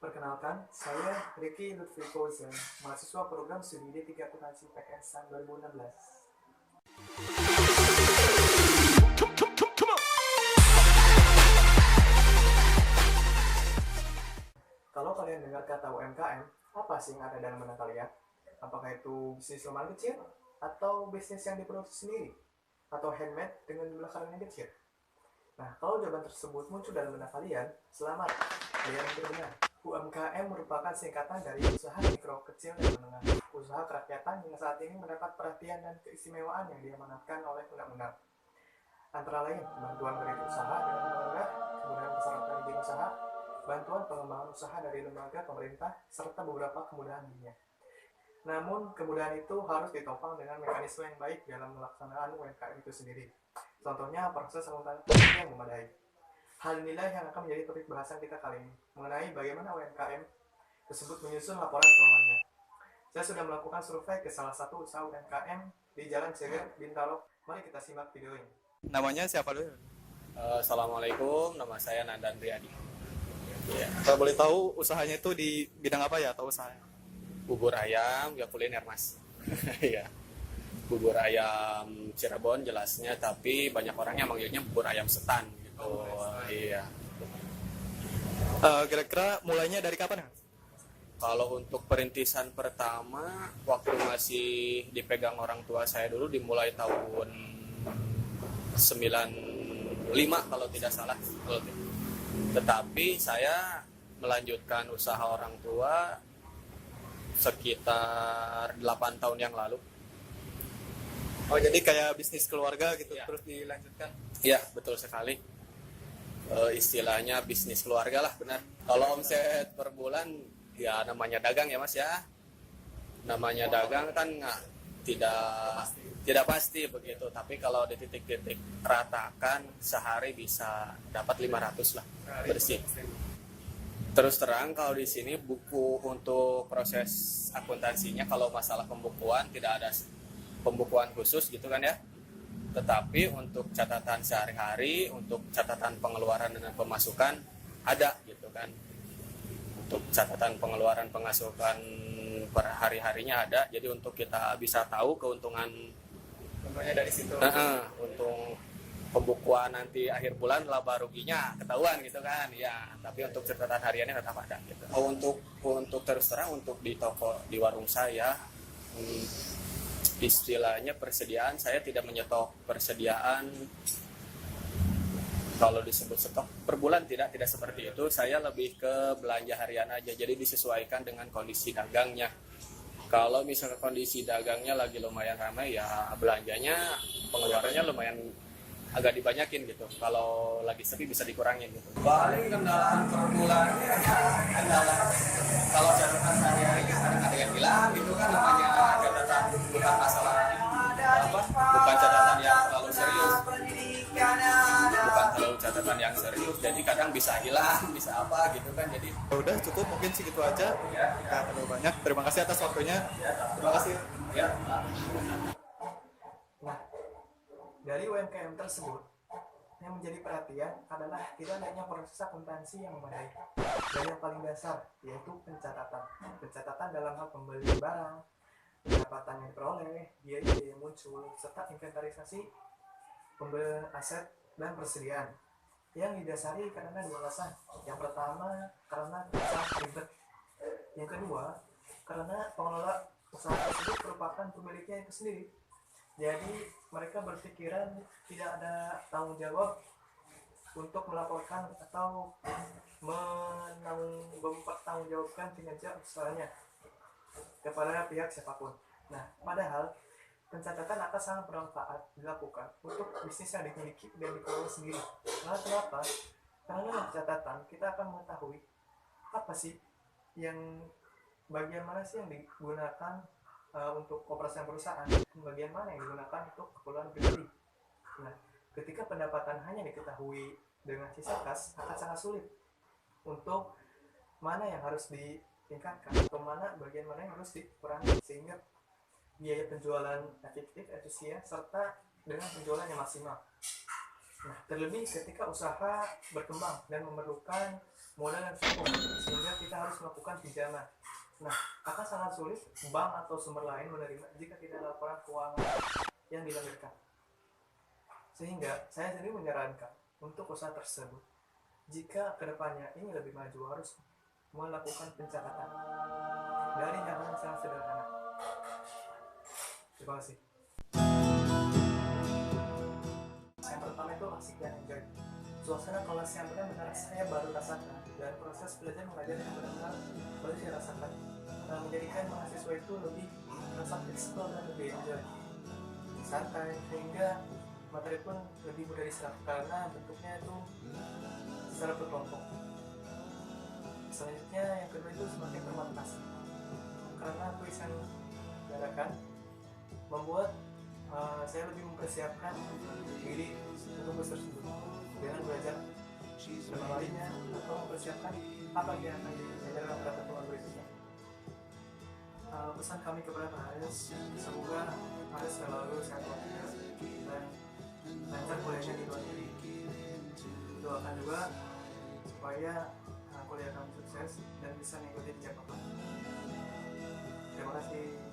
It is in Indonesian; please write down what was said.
Perkenalkan, saya Ricky Lutfi Fauzan, mahasiswa program studi D3 Akuntansi PKS tahun 2016. Kalau kalian dengar kata UMKM, apa sih yang ada dalam benak kalian? Apakah itu bisnis rumahan kecil? Atau bisnis yang diproduksi sendiri? Atau handmade dengan jumlah karyawan yang kecil? Nah, kalau jawaban tersebut muncul dalam benak kalian, selamat, kalian benar. UMKM merupakan singkatan dari usaha mikro, kecil, dan menengah. Usaha kerakyatan yang saat ini mendapat perhatian dan keistimewaan yang diamanatkan oleh undang-undang. Antara lain, bantuan kredit usaha dengan menengah, kemudahan persyaratan izin usaha, bantuan pengembangan usaha dari lembaga pemerintah, serta beberapa kemudahan lainnya. Namun, kemudahan itu harus ditopang dengan mekanisme yang baik dalam melaksanakan UMKM itu sendiri. Contohnya, proses akuntansi yang memadai. Hal inilah yang akan menjadi topik bahasan kita kali ini, mengenai bagaimana UMKM tersebut menyusun laporan keuangannya. Saya sudah melakukan survei ke salah satu usaha UMKM di Jalan Ceger, Bintaro. Mari kita simak videonya. Namanya siapa dulu? Assalamualaikum, nama saya Nandan Riyadi. Ya. Kalau boleh tahu usahanya itu di bidang apa ya atau usahanya? Bubur ayam, ya kuliner mas. Ya. Bubur ayam Cirebon jelasnya, tapi banyak orang yang manggilnya bubur ayam setan gitu. Iya. Kira-kira mulainya dari kapan ya? Kalau untuk perintisan pertama, waktu masih dipegang orang tua saya dulu, dimulai tahun 95 kalau tidak salah. Tetapi saya melanjutkan usaha orang tua sekitar 8 tahun yang lalu. Oh, jadi kayak bisnis keluarga gitu Ya. terus dilanjutkan. Iya, betul sekali. Istilahnya bisnis keluarga lah, benar. Kalau omset per bulan, ya namanya dagang ya mas ya. Namanya dagang kan tidak pasti begitu. Tapi kalau di titik-titik ratakan, sehari bisa dapat 500 lah bersih. Terus terang kalau di sini buku untuk proses akuntansinya, kalau masalah pembukuan tidak ada pembukuan khusus gitu kan ya. Tetapi untuk catatan sehari-hari, untuk catatan pengeluaran dan pemasukan ada gitu kan. Untuk catatan pengeluaran pemasukan per hari-harinya ada. Jadi untuk kita bisa tahu keuntungan Contohnya dari situ. untung pembukuan nanti akhir bulan laba ruginya ketahuan gitu kan ya, tapi untuk catatan hariannya tetap ada gitu. Untuk terus terang untuk di toko di warung saya, istilahnya persediaan, saya tidak menyetok persediaan. Kalau disebut stok per bulan tidak seperti itu. Saya lebih ke belanja harian aja, jadi disesuaikan dengan kondisi dagangnya. Kalau misalnya kondisi dagangnya lagi lumayan ramai, ya belanjanya, pengeluarannya lumayan agak dibanyakin gitu. Kalau lagi sepi bisa dikurangin gitu. Paling kendaraan per bulannya kendala. Kalau catatan sehari-hari kadang ada yang hilang gitu kan, namanya catatan bukan masalah bukan catatan yang terlalu serius. Bukan terlalu catatan yang serius, jadi kadang bisa hilang, bisa apa gitu kan. Jadi Ya udah cukup, mungkin segitu aja. Nggak terlalu banyak. Terima kasih atas waktunya. Terima kasih. ya. Nah, dari UMKM tersebut, yang menjadi perhatian adalah tidak adanya proses akuntansi yang memadai. Dan yang paling dasar, yaitu pencatatan. Pencatatan dalam hal pembelian barang, pendapatan yang diperoleh, biaya yang muncul, serta inventarisasi pembelian aset dan persediaan. Yang didasari karena dua alasan. Yang pertama, karena usaha ribet. Yang kedua, karena pengelola usaha tersebut merupakan pemiliknya itu sendiri. Jadi mereka berpikiran tidak ada tanggung jawab untuk melaporkan atau mempertanggungjawabkan kinerja usahanya kepada pihak siapapun. Nah, padahal pencatatan akan sangat bermanfaat dilakukan untuk bisnis yang dimiliki dan dikelola sendiri. Nah, kenapa? Karena dengan catatan kita akan mengetahui apa sih yang bagian mana sih yang digunakan untuk operasi perusahaan, bagian mana yang digunakan untuk keperluan pribadi. Nah, ketika pendapatan hanya diketahui dengan sisa kas, akan sangat sulit untuk mana yang harus ditingkatkan atau bagian mana yang harus dikurangi, sehingga biaya penjualan efektif, efisien, serta dengan penjualan yang maksimal. Nah, terlebih ketika usaha berkembang dan memerlukan modal yang cukup, sehingga kita harus melakukan pinjaman. Nah, akan sangat sulit bank atau sumber lain menerima jika tidak ada laporan keuangan yang dilampirkan. Sehingga saya sendiri menyarankan untuk usaha tersebut, jika kedepannya ini lebih maju, harus melakukan pencatatan dari hal-hal yang sangat sederhana. Terima kasih. Yang pertama itu asik dan enjoy. Suasana kelas yang benar-benar saya baru rasakan, dan proses belajar mengajar yang benar-benar baru saya rasakan, menjadikan mahasiswa itu lebih merasa fleksibel dan lebih enjoy, santai, sehingga materi pun lebih mudah diserap karena bentuknya itu secara berkelompok. Selanjutnya yang kedua itu semakin termotivasi karena kuis yang diadakan membuat saya lebih mempersiapkan diri untuk kuis tersebut dengan belajar beberapa kalinya atau mempersiapkan apa yang akan diajarkan pada pertemuan berikutnya. Pesan kami kepada Pak Aris, semoga Aris selalu sehat walafiat dan lancar kuliahnya di luar negeri. Doakan juga supaya kuliah kami sukses dan bisa mengikuti jejak Bapak. Terima kasih.